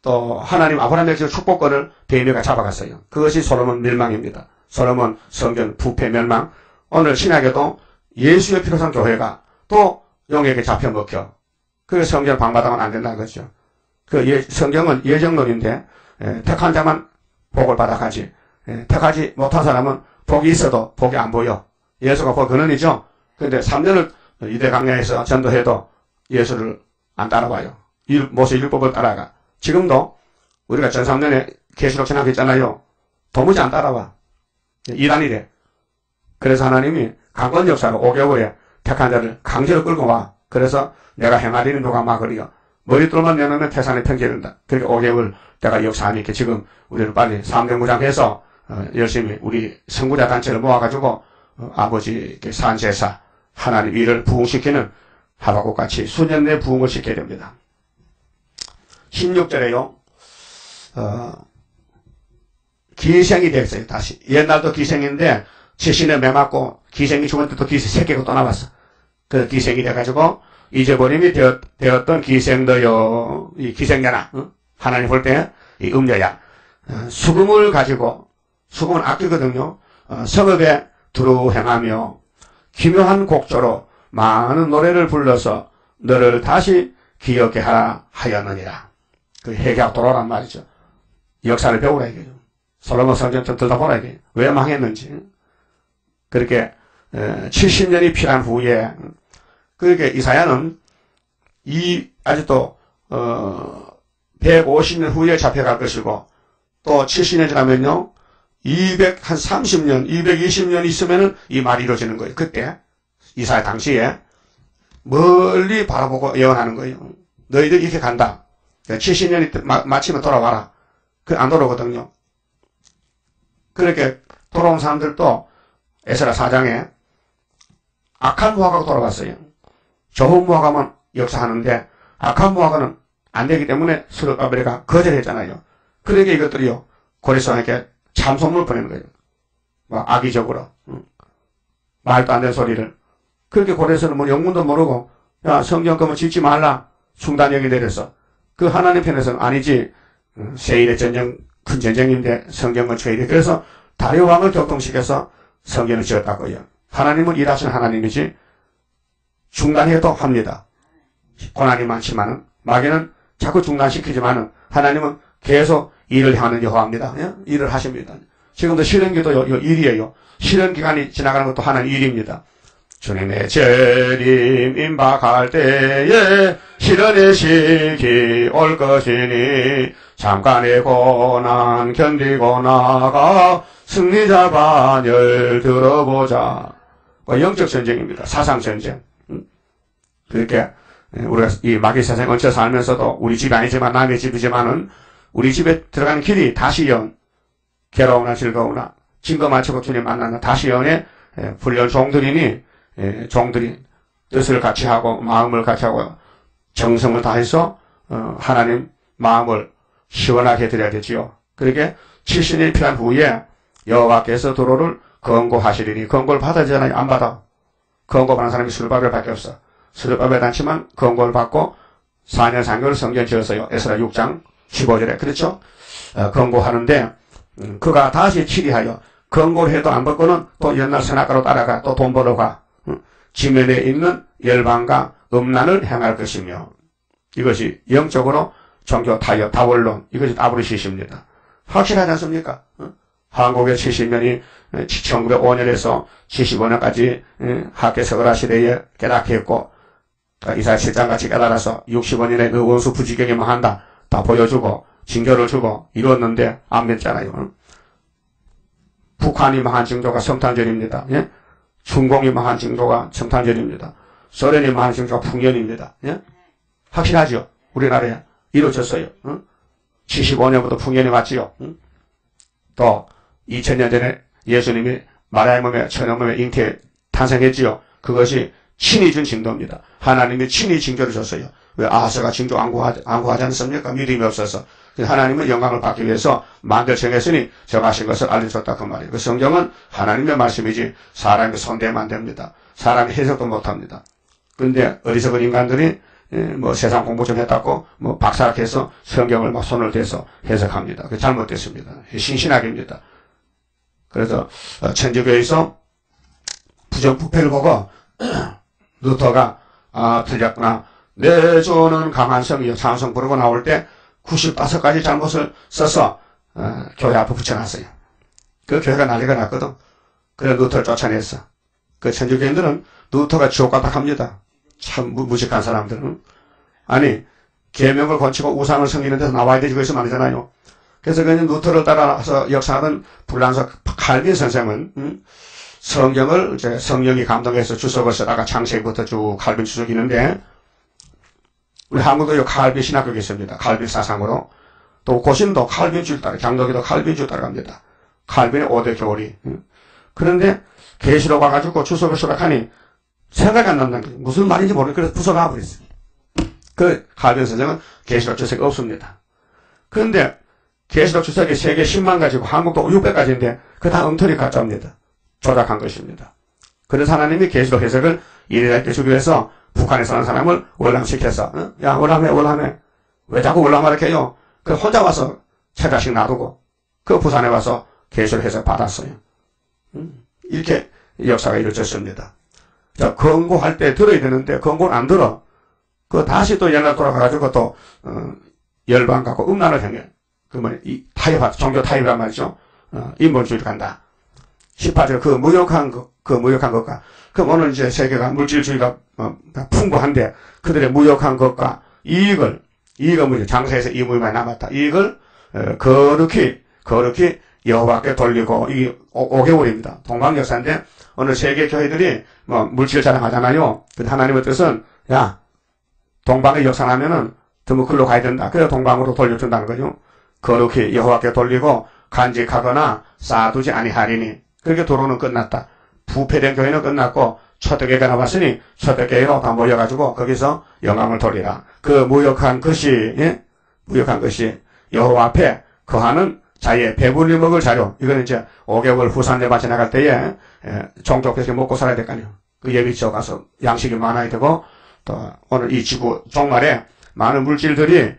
또 하나님 아브라함의 축복권을 뱀이가 잡아갔어요. 그것이 솔로몬 멸망입니다. 솔로몬 성전 부패 멸망. 오늘 신약에도 예수의 피로 산 교회가 또 용에게 잡혀 먹혀. 그 성전 방받아면 안 된다는 거죠. 성경은 예정론인데 택한 자만 복을 받아가지. 택하지 못한 사람은 복이 있어도 복이 안 보여. 예수가 복 근원이죠. 그런데 3년을 이대 강야에서 전도해도 예수를 안 따라와요. 모세 율법을 따라가. 지금도 우리가 전 3년에 계시록 전학했잖아요. 도무지 안 따라와. 이단이래. 그래서 하나님이 강권 역사로 5개월에 택한 자를 강제로 끌고 와. 그래서 내가 행하리니 누가 막으리요. 머릿돌만 내놓으면 태산에 편지된다. 그러니까 5개월 내가 역사하니까 지금 우리를 빨리 3대 무장해서 열심히 우리 선구자 단체를 모아가지고 아버지께 산제사 하나님 일을 부흥시키는 하박국같이 수년 내 부흥을 시켜야 됩니다. 16절에요. 기생이 됐어요. 다시. 옛날도 기생인데 지신에 매맞고 기생이 죽은 때도 기생 새끼가 또 나왔어. 그 기생이 돼가지고 잊어버림이 되었던 기생도요. 이 기생자나 하나님 볼 때 이 음녀야. 수금을 가지고 수금은 악기거든요. 성읍에 두루 행하며 기묘한 곡조로 많은 노래를 불러서 너를 다시 기억게 하였느니라. 그 회개하고 돌아오란 말이죠. 역사를 배우라 이게요. 솔로몬 성전 좀 들여다보라 이게. 왜 망했는지. 그렇게 70년이 필요한 후에 그렇게 이사야는 아직도 150년 후에 잡혀갈 것이고 또 70년 지나면요 230년 220년 있으면은 이 말이 이루어지는 거예요. 그때 이사야 당시에 멀리 바라보고 예언하는 거예요. 너희들 이렇게 간다. 70년이 마치면 돌아와라. 안 돌아오거든요. 그렇게 돌아온 사람들도 에스라 4장에 악한 무화과가 돌아왔어요. 좋은 무화과만 역사하는데 악한 무화과는 안 되기 때문에 스룹바벨가 거절했잖아요. 그러니까 이것들이요 고레스왕에게 참소문을 보내는 거예요. 악의적으로 말도 안 되는 소리를. 그렇게 고레스는 뭐 영문도 모르고 야 성경금을 짓지 말라 중단령이 내려서 그 하나님 편에서는 아니지 세일의 전쟁 큰 전쟁인데 성경을 쳐야 돼. 그래서 다리오 왕을 격동시켜서 성경을 지었다고요. 하나님은 일하시는 하나님이지 중단해도 합니다. 고난이 많지만은 마귀는 자꾸 중단시키지만은 하나님은 계속 일을 하는 여호와입니다. 예? 일을 하십니다. 지금도 실현기도 일이에요. 실현 기간이 지나가는 것도 하나님 일입니다. 주님의 재림 임박할 때에 시련의 시기 올 것이니 잠깐의 고난 견디고 나가 승리자 반열 들어보자. 영적 전쟁입니다. 사상 전쟁. 그렇게 우리가 이 마귀 세상에 얹혀 살면서도 우리 집이 아니지만 남의 집이지만은 우리 집에 들어가는 길이 다시 연, 괴로우나 즐거우나 증거 맞추고 주님 만나는 다시 연의 불륜 종들이니 종들이 뜻을 같이 하고 마음을 같이 하고 정성을 다해서 하나님 마음을 시원하게 드려야 되지요. 그렇게 70년이 필요한 후에 여호와께서 도로를 권고하시리니 권고를 받아야잖아요. 안 받아. 권고 받는 사람이 스룹바벨밖에 없어. 스룹바벨 단치만 권고를 받고 4년 3개월 성경 지었어요. 에스라 6장 15절에. 그렇죠? 권고하는데 그가 다시 치리하여 권고를 해도 안 받고는 또 옛날 선악가로 따라가 또 돈 벌어 가. 지면에 있는 열방과 음란을 행할 것이며 이것이 영적으로 종교 타협, 다원론 이것이 다브르시십니다. 확실하지 않습니까? 한국의 70년이 1905년에서 75년까지 학계서거라 시대에 깨닫게 했고 이사야 7장 같이 깨달아서 65년에 그 원수 부지경이 망한다. 다 보여주고 징조를 주고 이뤘는데 안 믿잖아요. 북한이 망한 징조가 성탄절입니다. 예? 중공이 망한 징조가 성탄절입니다. 소련이 망한 징조가 풍년입니다. 예? 확실하죠? 우리나라에 이루어졌어요. 75년부터 풍년이 왔지요. 또 2000년 전에 예수님이 마리아의 몸에 천연 몸에 잉태에 탄생했지요. 그것이 친히 준 징조입니다. 하나님이 친히 징조를 줬어요. 왜 아하스가 징조 안구하지 않습니까? 믿음이 없어서. 하나님은 영광을 받기 위해서 만들 정했으니 정하신 것을 알려줬다 그 말이에요. 그 성경은 하나님의 말씀이지 사람이 손대면 안 됩니다. 사람이 해석도 못합니다. 그런데 어리석은 인간들이 뭐 세상 공부 좀 했다고 뭐 박사학해서 성경을 막 손을 대서 해석합니다. 그게 잘못됐습니다. 신신학입니다. 그래서 천주교에서 부정부패를 보고 루터가 틀렸구나. 내 주는 강한 성이요 찬송 부르고 나올 때 95가지 잘못을 써서 교회 앞에 붙여놨어요. 그 교회가 난리가 났거든. 그래 루터를 쫓아냈어. 그 천주교인들은 루터가 지옥 같다 합니다. 참 무식한 사람들은. 아니 계명을 건치고 우상을 섬기는 데서 나와야 되지 그래서 말이잖아요. 그래서 그냥 루터를 따라서 역사하는 불란서 칼빈 선생은 성경을 이제 성령이 감동해서 주석을 쓰다가 창세기부터 쭉 칼빈 주석이 있는데 우리 한국도 칼빈 신학교가 있습니다. 칼빈 사상으로. 또 고신도 칼빈주의 따라 장로교도 칼빈주의 따라갑니다. 칼빈의 5대 교리. 그런데 계시록 와가지고 주석을 수락하니 생각이 안 난다는 거예요. 무슨 말인지 모르겠어요. 그래서 부숴놔 버렸어요. 그 칼빈 선생은 계시록 주석이 없습니다. 그런데 계시록 주석이 세계 10만 가지고 한국도 600가지인데 그 다 엉터리 가짜입니다. 조작한 것입니다. 그래서 하나님이 계시록 해석을 이래저래 주기 위해서 북한에 사는 사람을 월남시켜서 야 월남해 왜 자꾸 월남하라 해요. 그 혼자 와서 책가씩 놔두고 그 부산에 와서 계시록 해석 받았어요. 이렇게 역사가 이루어졌습니다. 자, 권고할 때 들어야 되는데 권고를 안 들어. 그 다시 또 연락 돌아가가지고 또 열방 갖고 음란을 행해. 그 뭐 타협하다 종교 타협이란 말이죠. 인본주의로 간다. 18절 그 무역한 것과 그럼 오늘 이제 세계가 물질주의가 풍부한데 그들의 무역한 것과 이익은 장사에서 이익이 많이 남았다. 이익을 거룩히 여호와께 돌리고 이게 5개월입니다. 동방역사인데 오늘 세계 교회들이 뭐 물질 자랑하잖아요. 근데 하나님의 뜻은 야 동방의 역사하면은 더 글로 가야 된다. 그래서 동방으로 돌려준다는 거죠. 거룩히 여호와께 돌리고 간직하거나 쌓아두지 아니하리니 그렇게 도로는 끝났다. 부패된 교회는 끝났고 초대교회가 나왔으니 초대교회로 다 모여가지고 거기서 영광을 돌리라. 그 무역한 것이 여호와 앞에 거하는 자의 배불리 먹을 자료. 이거는 이제 5개월 후산대밭에 나갈 때에 종족에서 먹고 살아야 될 거 아니에요. 그 예비 지역 가서 양식이 많아야 되고 또 오늘 이 지구 종말에 많은 물질들이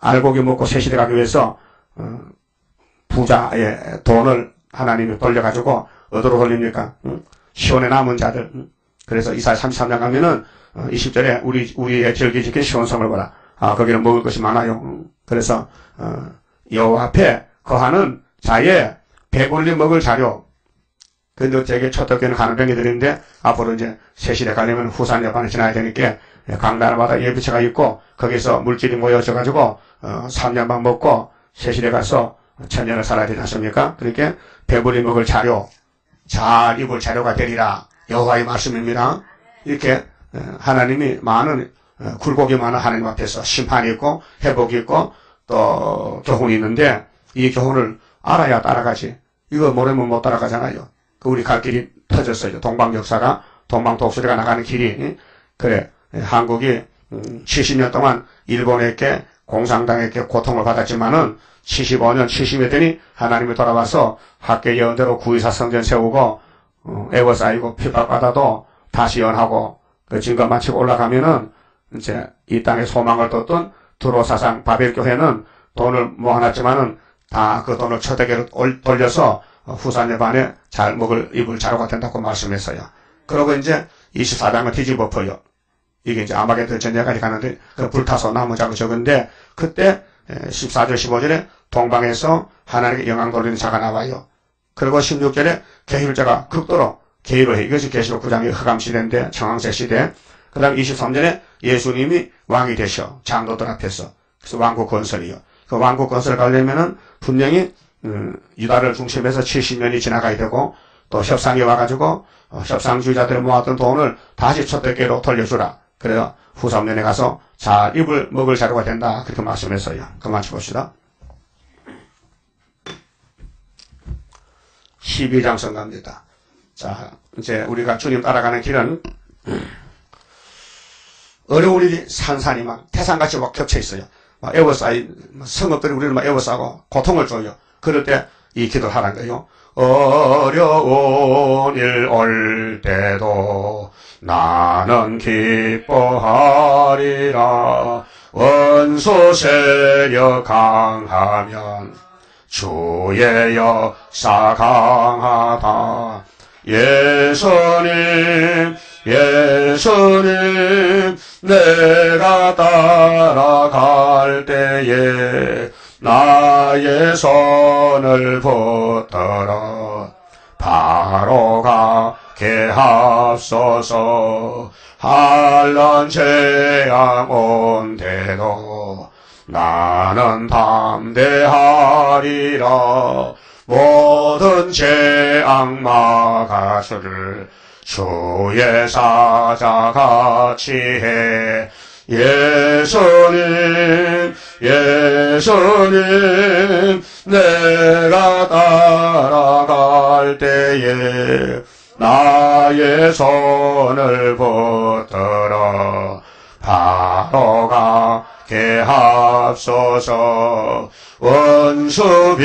알고기 먹고 새시대 가기 위해서 부자의 돈을 하나님이 돌려가지고 어디로 돌립니까? 시온에 남은 자들. 그래서 이사야 33장 가면은 20절에 우리의 절기 지킨 시온성을 보라. 거기는 먹을 것이 많아요. 그래서 여호와 앞에 거하는 자의 배불리 먹을 자료. 근데 되게 초등교회는 가는 병이들인데 앞으로 이제 세실에 가려면 후산여반을 지나야 되니까 강단마다 예비처가 있고 거기서 물질이 모여져가지고 3년만 먹고 세실에 가서 천년을 살아야 되지 않습니까? 그렇게 배불리 먹을 자료, 잘 입을 자료가 되리라. 여호와의 말씀입니다. 이렇게 하나님이 많은 굴곡이 많은 하나님 앞에서 심판이 있고 회복이 있고 또 교훈이 있는데 이 교훈을 알아야 따라가지. 이거 모르면 못 따라가잖아요. 우리 갈 길이 터졌어요. 동방역사가 동방독수리가 나가는 길이. 그래 한국이 70년 동안 일본에게 공산당에게 고통을 받았지만은 75년 70여 되니 하나님이 돌아와서 학계 예언대로 구의사 성전 세우고 애워싸이고 핍박받아도 다시 연하고 그 증거 마치고 올라가면은 이제 이 땅에 소망을 뒀던 드로사상 바벨교회는 돈을 모아놨지만은 다 그 돈을 초대교회로 돌려서 후산여반에 잘 먹을 입을 자료가 된다고 말씀했어요. 그러고 이제 24장을 뒤집어 엎어요. 이게 이제 아마겟돈 전쟁까지 가는데 그 불타서 나무자고 적은데 그때 14절 15절에 동방에서 하나님께 영광 돌리는 자가 나와요. 그리고 16절에 계율자가 극도로 계율을 해. 이것이 계시록 9장의 흑암시대인데 청황세 시대. 그 다음 23절에 예수님이 왕이 되셔. 장로들 앞에서. 그래서 왕국 건설이요. 그 왕국 건설 가려면은 분명히 유다를 중심해서 70년이 지나가야 되고 또 협상이 와가지고 협상주의자들이 모았던 돈을 다시 초대교회로 돌려주라. 그래서 후 3년에 가서 잘 입을 먹을 자료가 된다. 그렇게 말씀했어요. 그만 봅시다. 12장 선가입니다. 자, 이제 우리가 주님 따라가는 길은 어려운 일이 산산이 막 태산같이 막 겹쳐 있어요. 막 에워싸이 성읍들이 우리를 막 에워싸고 고통을 줘요. 그럴 때 이 기도를 하라는 거예요. 어려운 일 올 때도 나는 기뻐하리라. 원수 세력 강하면 주의 역사 강하다. 예수님 내가 따라갈 때에 나의 손을 붙들어 바로 가게 하소서. 한란 재앙 온대도 나는 담대하리라. 모든 재앙 막아줄 주의 사자같이 해. 예수님 내가 따라갈 때에 나의 손을 붙들어 바로 가게 하소서. 원수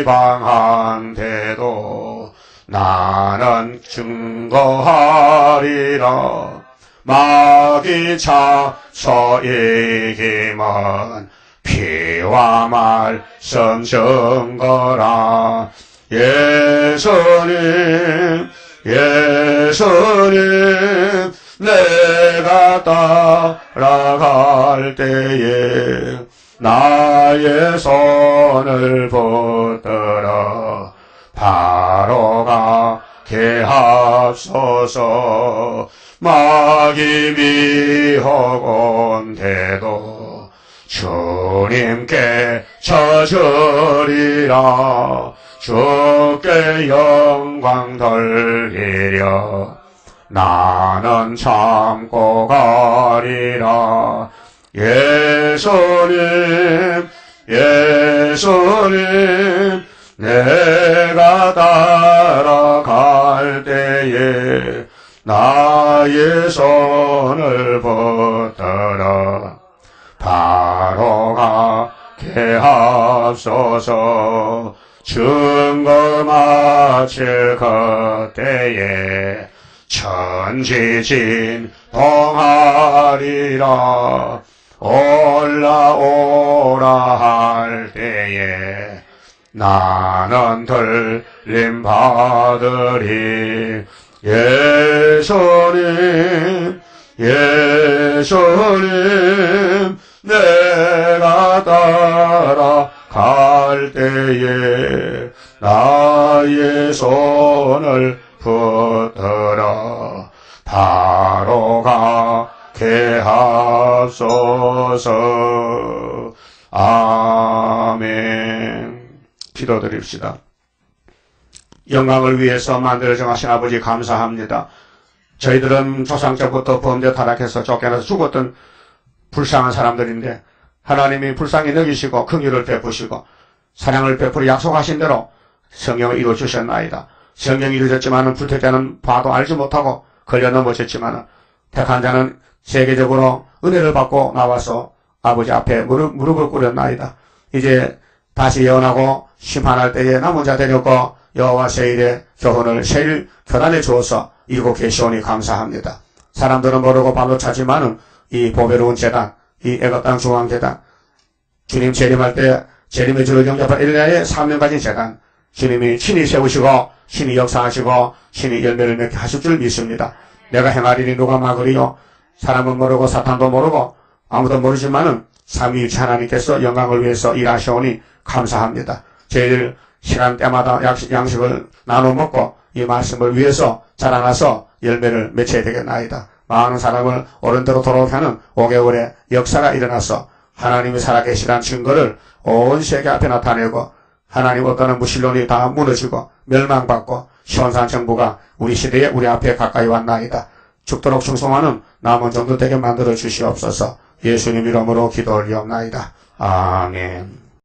비방한데도 나는 증거하리라. 마귀 차서 이기면 피와 말씀 증거라. 예수님 내가 따라갈 때에 나의 손을 붙들어 바로 가게 하소서. 마귀 미혹 온데도 주님께 쳐주리라. 주께 영광 돌리려 나는 참고 가리라. 예수님 내가 따라갈 때에 나의 손을 붙들어 바로 가게 하소서. 증거 마칠 그때에 천지진 동하리라. 올라오라 할 때에 나는 들림 받으리. 예수님 내가 따라갈 때에 나의 손을 붙들어 바로 가게 하소서. 아멘. 기도드립시다. 영광을 위해서 만들어 정하신 아버지 감사합니다. 저희들은 조상적부터 범죄 타락해서 쫓겨나서 죽었던 불쌍한 사람들인데 하나님이 불쌍히 여기시고 긍휼을 베푸시고 사랑을 베풀어 약속하신 대로 성령을 이루어주셨나이다. 성령이 이루어졌지만은 불택자는 봐도 알지 못하고 걸려 넘어졌지만은 택한 자는 세계적으로 은혜를 받고 나와서 아버지 앞에 무릎을 꿇었나이다. 이제 다시 예언하고 심판할 때에 남은 자 되었고 여호와 세일의 교훈을 세일 교단에 주어서 이루고 계시오니 감사합니다. 사람들은 모르고 발로 차지만은 이 보배로운 재단, 이 애굽 땅 중앙재단, 주님 재림할 때 재림의 주를 영접할 엘리야의 3년 가진 재단, 주님이 친히 세우시고 친히 역사하시고 친히 열매를 맺게 하실 줄 믿습니다. 내가 행하리니 누가 막으리요? 사람은 모르고 사탄도 모르고 아무도 모르지만은 삼위일체 하나님께서 영광을 위해서 일하시오니 감사합니다. 저희들 시간 때마다 양식을 나눠 먹고 이 말씀을 위해서 자라나서 열매를 맺혀야 되겠나이다. 많은 사람을 옳은대로 돌아오게 하는 5개월의 역사가 일어나서 하나님이 살아계시다는 증거를 온 세계 앞에 나타내고 하나님 어떠한 무신론이 다 무너지고 멸망받고 시온산 정부가 우리 시대에 우리 앞에 가까이 왔나이다. 죽도록 충성하는 남은 정도 되게 만들어 주시옵소서. 예수님 이름으로 기도 올리옵나이다. 아멘.